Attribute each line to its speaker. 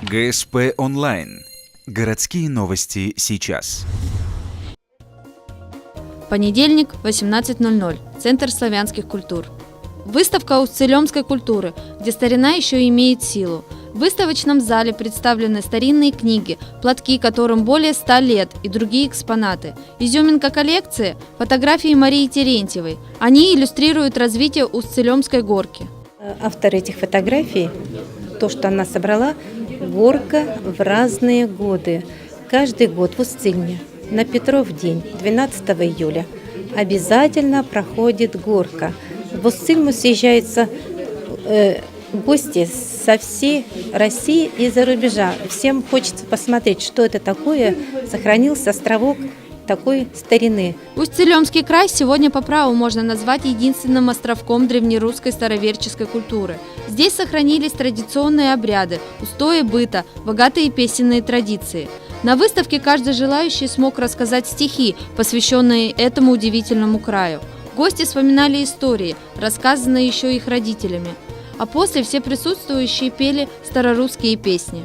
Speaker 1: ГСП онлайн. Городские новости сейчас.
Speaker 2: Понедельник, 18:00. Центр славянских культур. Выставка усть-илимской культуры, где старина еще имеет силу. В выставочном зале представлены старинные книги, платки которым более 100 лет и другие экспонаты. Изюминка коллекции – фотографии Марии Терентьевой. Они иллюстрируют развитие усть-илимской горки.
Speaker 3: Автор этих фотографий, то, что она собрала, горка в разные годы. Каждый год в Усть-Илиме на Петров день, 12 июля, обязательно проходит горка. В Усть-Илиму съезжаются гости со всей России и за рубежа. Всем хочется посмотреть, что это такое, сохранился островок такой старины.
Speaker 2: Усть-Илимский край сегодня по праву можно назвать единственным островком древнерусской староверческой культуры. Здесь сохранились традиционные обряды, устои быта, богатые песенные традиции. На выставке каждый желающий смог рассказать стихи, посвященные этому удивительному краю. Гости вспоминали истории, рассказанные еще их родителями. А после все присутствующие пели старорусские песни.